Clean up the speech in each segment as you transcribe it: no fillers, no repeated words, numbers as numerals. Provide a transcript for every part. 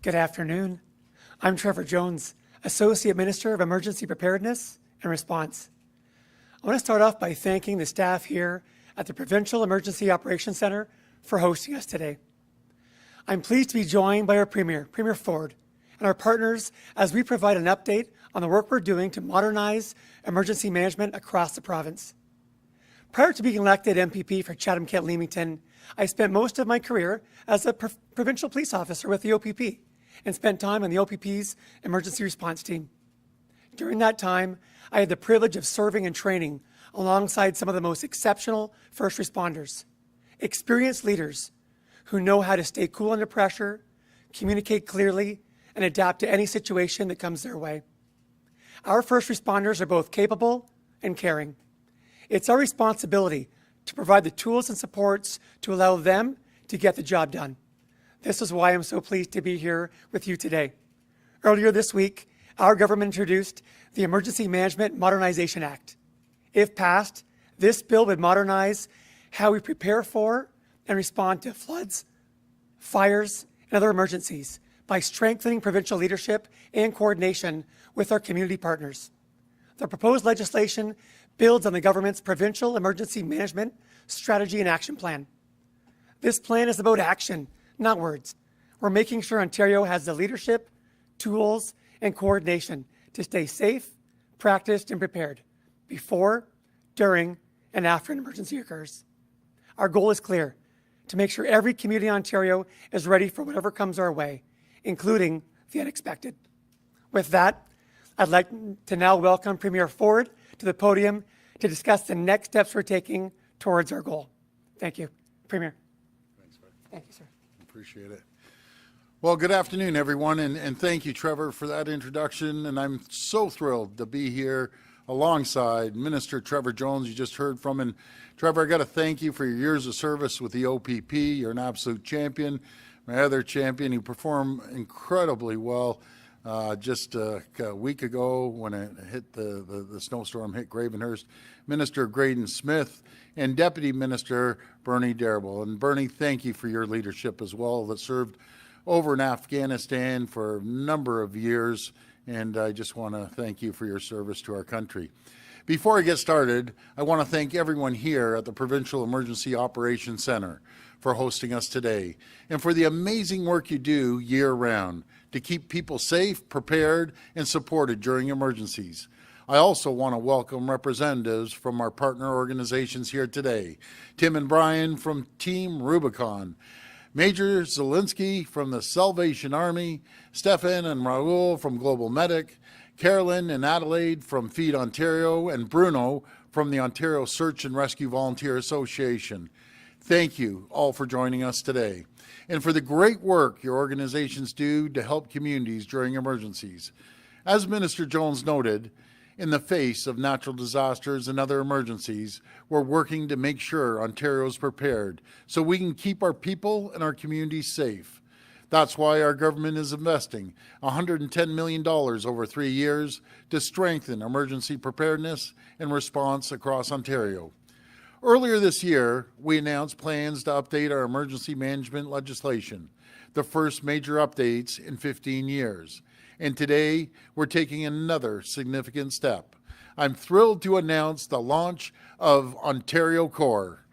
Good afternoon. I'm Trevor Jones, Associate Minister of Emergency Preparedness and Response. I want to start off by thanking the staff here at the Provincial Emergency Operations Center for hosting us today. I'm pleased to be joined by our Premier, Premier Ford, and our partners as we provide an update on the work we're doing to modernize emergency management across the province. Prior to being elected MPP for Chatham-Kent-Leamington, I spent most of my career as a provincial police officer with the OPP and spent time on the OPP's emergency response team. During that time, I had the privilege of serving and training alongside some of the most exceptional first responders, experienced leaders who know how to stay cool under pressure, communicate clearly, and adapt to any situation that comes their way. Our first responders are both capable and caring. It's our responsibility to provide the tools and supports to allow them to get the job done. This is why I'm so pleased to be here with you today. Earlier this week, our government introduced the Emergency Management Modernization Act. If passed, this bill would modernize how we prepare for and respond to floods, fires, and other emergencies by strengthening provincial leadership and coordination with our community partners. The proposed legislation builds on the government's Provincial Emergency Management Strategy and Action Plan. This plan is about action, not words. We're making sure Ontario has the leadership, tools, and coordination to stay safe, practiced, and prepared before, during, and after an emergency occurs. Our goal is clear: to make sure every community in Ontario is ready for whatever comes our way, including the unexpected. With that, I'd like to now welcome Premier Ford to the podium to discuss the next steps we're taking towards our goal. Thank you. Premier. Thanks, Fred. Thank you, sir. Appreciate it. Well, good afternoon, everyone, and thank you, Trevor, for that introduction. And I'm so thrilled to be here alongside Minister Trevor Jones, you just heard from. And Trevor, I got to thank you for your years of service with the OPP. You're an absolute champion. My other champion, you performed incredibly well. Just a week ago when it hit the snowstorm hit Gravenhurst, Minister Graydon Smith and Deputy Minister Bernie Darrell. And Bernie, thank you for your leadership as well, that served over in Afghanistan for a number of years, and I just want to thank you for your service to our country. Before I get started, I want to thank everyone here at the Provincial Emergency Operations Center for hosting us today and for the amazing work you do year-round to keep people safe, prepared, and supported during emergencies. I also want to welcome representatives from our partner organizations here today. Tim and Brian from Team Rubicon, Major Zielinski from the Salvation Army, Stefan and Raul from Global Medic, Carolyn and Adelaide from Feed Ontario, and Bruno from the Ontario Search and Rescue Volunteer Association. Thank you all for joining us today and for the great work your organizations do to help communities during emergencies. As Minister Jones noted, in the face of natural disasters and other emergencies, we're working to make sure Ontario is prepared so we can keep our people and our communities safe. That's why our government is investing $110 million over 3 years to strengthen emergency preparedness and response across Ontario. Earlier this year, we announced plans to update our emergency management legislation, the first major updates in 15 years. And today, we're taking another significant step. I'm thrilled to announce the launch of Ontario Corps.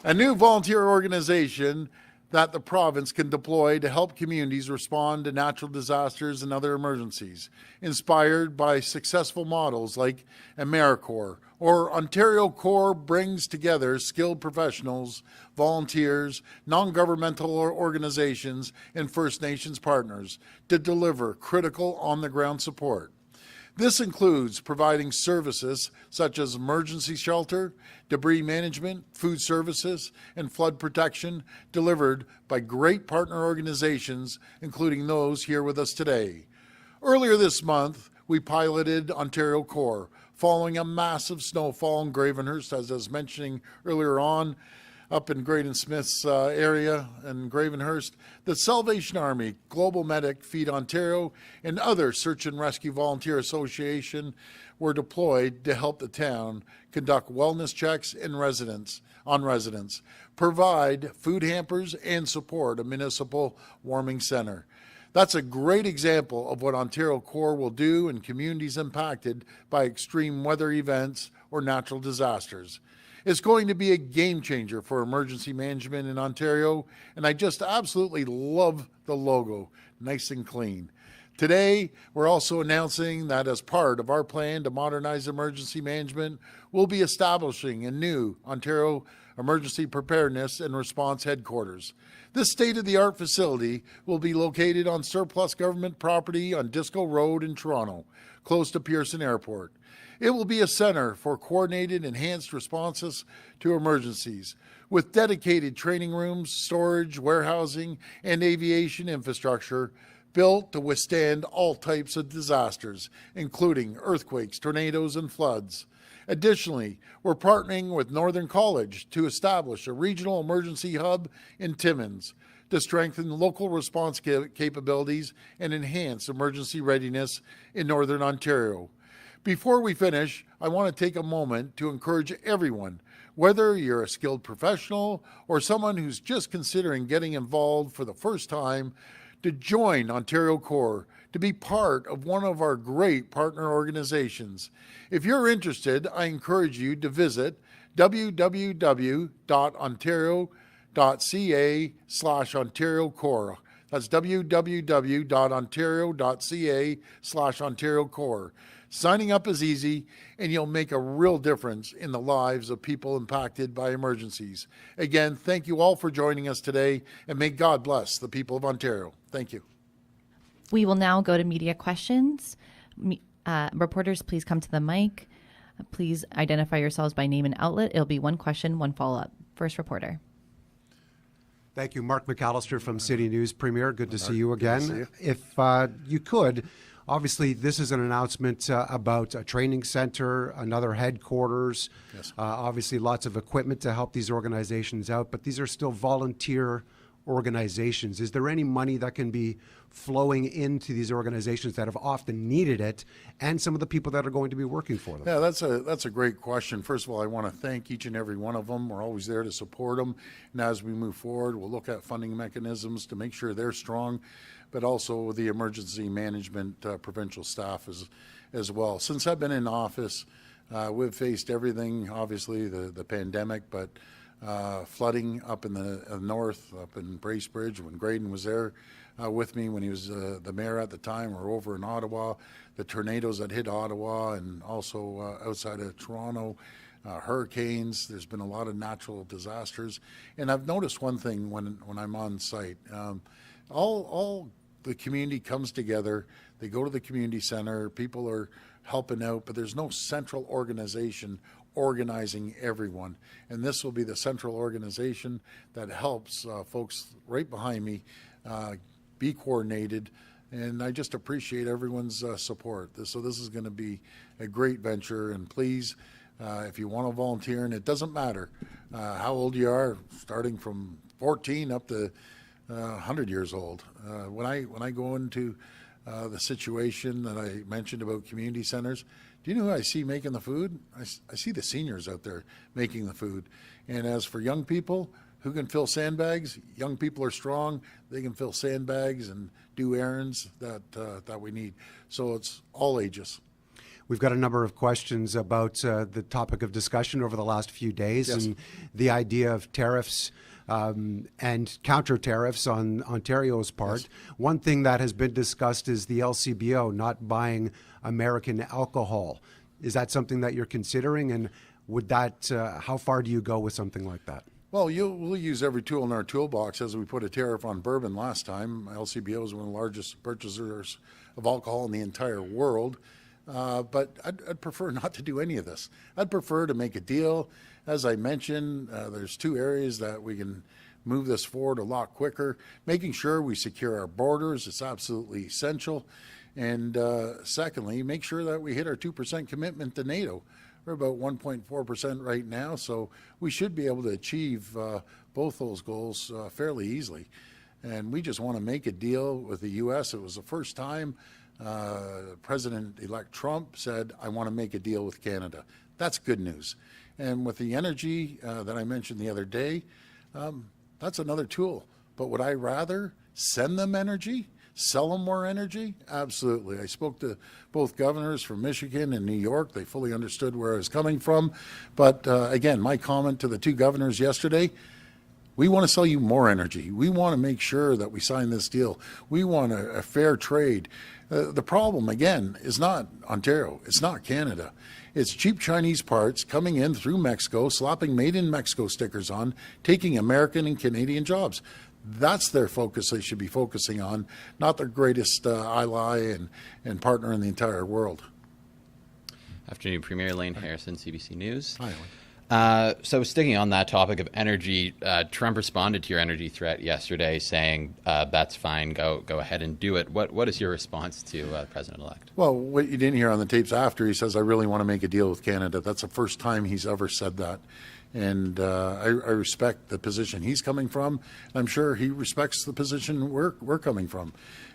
A new volunteer organization that the province can deploy to help communities respond to natural disasters and other emergencies, inspired by successful models like AmeriCorps, or Ontario Corps brings together skilled professionals, volunteers, non-governmental organizations, and First Nations partners to deliver critical on-the-ground support. This includes providing services such as emergency shelter, debris management, food services, and flood protection delivered by great partner organizations, including those here with us today. Earlier this month, we piloted Ontario Corps following a massive snowfall in Gravenhurst, as I was mentioning earlier on. up in Graydon Smith's area in Gravenhurst, the Salvation Army, Global Medic, Feed Ontario, and other search and rescue volunteer association were deployed to help the town conduct wellness checks on residents, provide food hampers, and support a municipal warming center. That's a great example of what Ontario Corps will do in communities impacted by extreme weather events or natural disasters. It's going to be a game changer for emergency management in Ontario, and I just absolutely love the logo, nice and clean. Today, we're also announcing that as part of our plan to modernize emergency management, we'll be establishing a new Ontario Emergency Preparedness and Response Headquarters. This state-of-the-art facility will be located on surplus government property on Disco Road in Toronto, close to Pearson Airport. It will be a center for coordinated, enhanced responses to emergencies, with dedicated training rooms, storage, warehousing, and aviation infrastructure built to withstand all types of disasters, including earthquakes, tornadoes, and floods. Additionally, we're partnering with Northern College to establish a regional emergency hub in Timmins to strengthen local response capabilities and enhance emergency readiness in Northern Ontario. Before we finish, I want to take a moment to encourage everyone, whether you're a skilled professional or someone who's just considering getting involved for the first time, to join Ontario Corps, to be part of one of our great partner organizations. If you're interested, I encourage you to visit www.ontario.ca/Ontario Corps. That's www.ontario.ca/Ontario Corps. Signing up is easy, and you'll make a real difference in the lives of people impacted by emergencies. Again, thank you all for joining us today, and may God bless the people of Ontario. Thank you. We will now go to media questions. Reporters, please come to the mic. Please identify yourselves by name and outlet. It'll be one question, one follow-up. First reporter. Thank you. Mark McAllister from City News. Premier, good to see you again. Good to see you. If you could, obviously this is an announcement about a training center, another headquarters, Yes. Obviously lots of equipment to help these organizations out, but these are still volunteer organizations. Is there any money that can be flowing into these organizations that have often needed it, and some of the people that are going to be working for them? Yeah, that's a great question. First of all, I want to thank each and every one of them. We're always there to support them. And as we move forward, we'll look at funding mechanisms to make sure they're strong, but also the emergency management provincial staff as well. Since I've been in office, we've faced everything, obviously the pandemic, but flooding up in the north, up in Bracebridge, when Graydon was there with me when he was the mayor at the time, or over in Ottawa, the tornadoes that hit Ottawa, and also outside of Toronto, hurricanes. There's been a lot of natural disasters, and I've noticed one thing when I'm on site. All the community comes together. They go to the community center. People are helping out, but there's no central organization organizing everyone. And this will be the central organization that helps folks right behind me be coordinated. And I just appreciate everyone's support. So this is going to be a great venture. And please, if you want to volunteer, and it doesn't matter how old you are, starting from 14 up to 100 years old. When I go into the situation that I mentioned about community centers, do you know who I see making the food? I see the seniors out there making the food. And as for young people who can fill sandbags, young people are strong. They can fill sandbags and do errands that we need. So it's all ages. We've got a number of questions about the topic of discussion over the last few days, Yes. and the idea of tariffs and counter tariffs on Ontario's part. Yes. One thing that has been discussed is the LCBO not buying American alcohol. Is that something that you're considering, and would that how far do you go with something like that? Well, we'll use every tool in our toolbox. As we put a tariff on bourbon last time, LCBO is one of the largest purchasers of alcohol in the entire world. But I'd prefer not to do any of this. I'd prefer to make a deal. As I mentioned, there's two areas that we can move this forward a lot quicker. Making sure we secure our borders is absolutely essential. And secondly, make sure that we hit our 2% commitment to NATO. We're about 1.4% right now, so we should be able to achieve both those goals fairly easily. And we just want to make a deal with the U.S. It was the first time President-elect Trump said, I want to make a deal with Canada. That's good news. And with the energy that I mentioned the other day, that's another tool. But would I rather send them energy, sell them more energy? Absolutely. I spoke to both governors from Michigan and New York. They fully understood where I was coming from. But again, my comment to the two governors yesterday, we want to sell you more energy. We want to make sure that we sign this deal. We want a fair trade. The problem, again, is not Ontario. It's not Canada. It's cheap Chinese parts coming in through Mexico, slapping Made in Mexico stickers on, taking American and Canadian jobs. That's their focus they should be focusing on, not their greatest ally and partner in the entire world. Afternoon, Premier Elaine Harrison, CBC News. Hi, Elaine. So sticking on that topic of energy, Trump responded to your energy threat yesterday saying, that's fine, go ahead and do it. What is your response to President-elect? Well, what you didn't hear on the tapes after, he says, I really want to make a deal with Canada. That's the first time he's ever said that. And I respect the position he's coming from. I'm sure he respects the position we're coming from.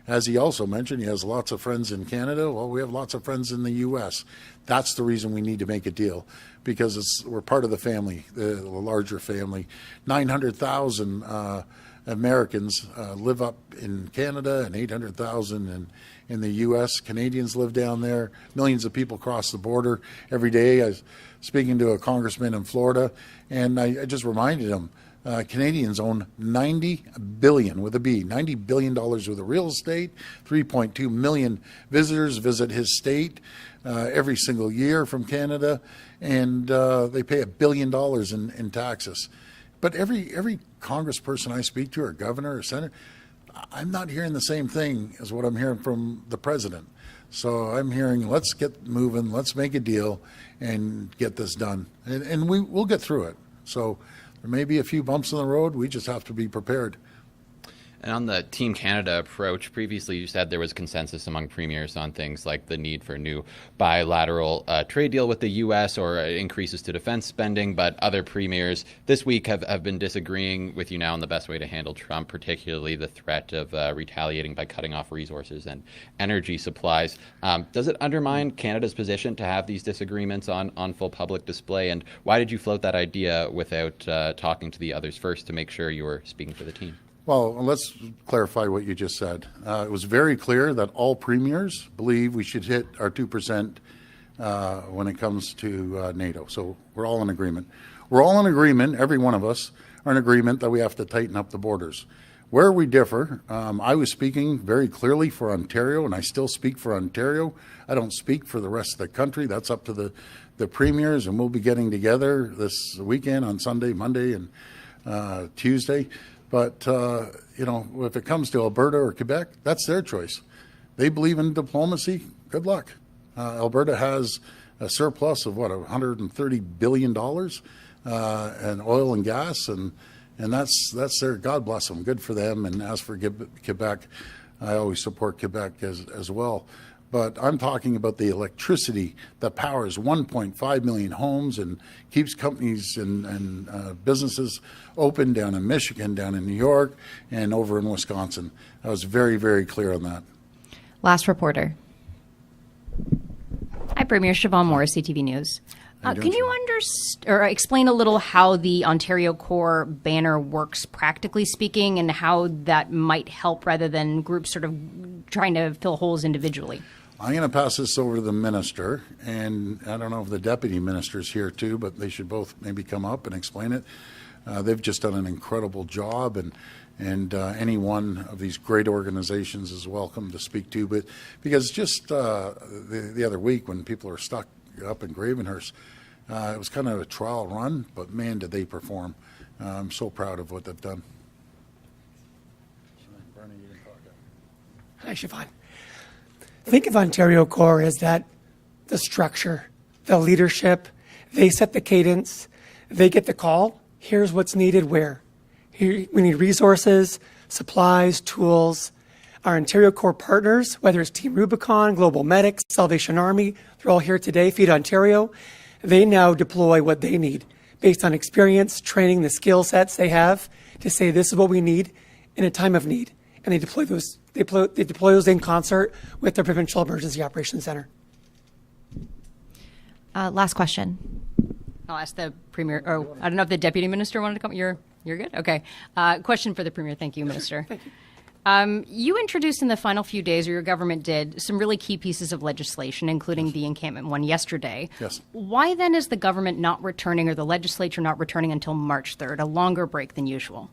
As he also mentioned, he has lots of friends in Canada. Well, we have lots of friends in the U.S. That's the reason we need to make a deal, because we're part of the family, the larger family. 900,000 Americans live up in Canada and 800,000 in the U.S. Canadians live down there. Millions of people cross the border every day. I was speaking to a congressman in Florida, and I just reminded him, Canadians own $90 billion with a B, $90 billion worth of real estate. 3.2 million visitors visit his state every single year from Canada, and they pay $1 billion in taxes. But every congressperson I speak to, or governor or senator, I'm not hearing the same thing as what I'm hearing from the president. So I'm hearing, let's get moving, let's make a deal and get this done. And we'll get through it. So there may be a few bumps in the road. We just have to be prepared. And on the Team Canada approach, previously you said there was consensus among premiers on things like the need for a new bilateral trade deal with the U.S. or increases to defense spending, but other premiers this week have been disagreeing with you now on the best way to handle Trump, particularly the threat of retaliating by cutting off resources and energy supplies. Does it undermine Canada's position to have these disagreements on full public display? And why did you float that idea without talking to the others first to make sure you were speaking for the team? Well, let's clarify what you just said. It was very clear that all premiers believe we should hit our 2% when it comes to NATO. So we're all in agreement. We're all in agreement, every one of us are in agreement that we have to tighten up the borders. Where we differ, I was speaking very clearly for Ontario, and I still speak for Ontario. I don't speak for the rest of the country. That's up to the premiers, and we'll be getting together this weekend on Sunday, Monday, and Tuesday. But, if it comes to Alberta or Quebec, that's their choice. They believe in diplomacy. Good luck. Alberta has a surplus of, $130 billion in oil and gas, and that's their, God bless them, good for them. And as for Quebec, I always support Quebec as well. But I'm talking about the electricity that powers 1.5 million homes and keeps companies and businesses open down in Michigan, down in New York, and over in Wisconsin. I was very, very clear on that. Last reporter. Hi, Premier Siobhan Morris, CTV News. How you Can doing, you explain a little how the Ontario Core banner works, practically speaking, and how that might help rather than groups sort of trying to fill holes individually? I'm going to pass this over to the minister, and I don't know if the deputy minister's here too, but they should both maybe come up and explain it. They've just done an incredible job, and any one of these great organizations is welcome to speak to. But because just the other week when people are stuck up in Gravenhurst, it was kind of a trial run, but man, did they perform. I'm so proud of what they've done. Hi, Siobhan. Think of Ontario Core as the structure, the leadership. They set the cadence. They get the call. Here's what's needed where. Here, we need resources, supplies, tools. Our Ontario Core partners, whether it's Team Rubicon, Global Medics, Salvation Army, they're all here today, Feed Ontario. they now deploy what they need based on experience, training, the skill sets they have to say this is what we need in a time of need. And they deploy those. They deploy those in concert with the Provincial Emergency Operations Center. Last question. I'll ask the Premier. Oh, I don't know if the Deputy Minister wanted to come. You're good? Okay. Question for the Premier. Thank you, Minister. Thank you. You introduced in the final few days, or your government did, some really key pieces of legislation, including the encampment one yesterday. Yes. Why then is the government not returning, or the legislature not returning until March 3rd, a longer break than usual?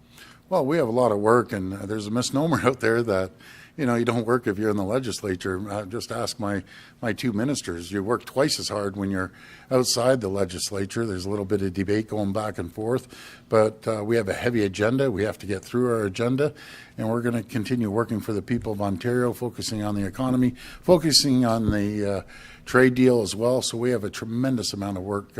Well, we have a lot of work, and there's a misnomer out there that, you don't work if you're in the legislature. Just ask my two ministers. You work twice as hard when you're outside the legislature. There's a little bit of debate going back and forth, but we have a heavy agenda. We have to get through our agenda, and we're going to continue working for the people of Ontario, focusing on the economy, focusing on the trade deal as well. So we have a tremendous amount of work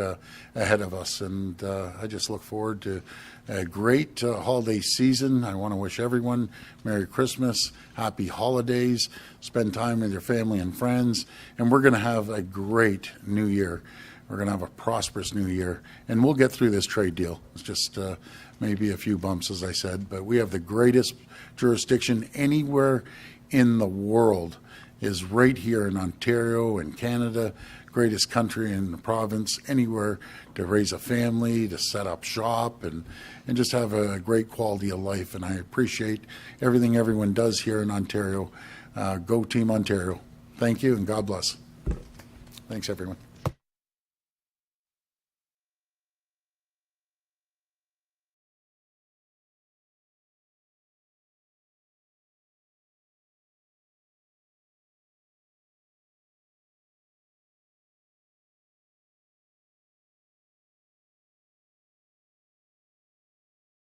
ahead of us, and I just look forward to a great holiday season. I want to wish everyone Merry Christmas, Happy Holidays, spend time with your family and friends, and we're going to have a great new year. We're going to have a prosperous new year, and we'll get through this trade deal. It's just maybe a few bumps, as I said, but we have the greatest jurisdiction anywhere in the world is right here in Ontario and Canada, greatest country in the province, anywhere to raise a family, to set up shop, and just have a great quality of life. And I appreciate everything everyone does here in Ontario. Go Team Ontario. Thank you, and God bless. Thanks, everyone.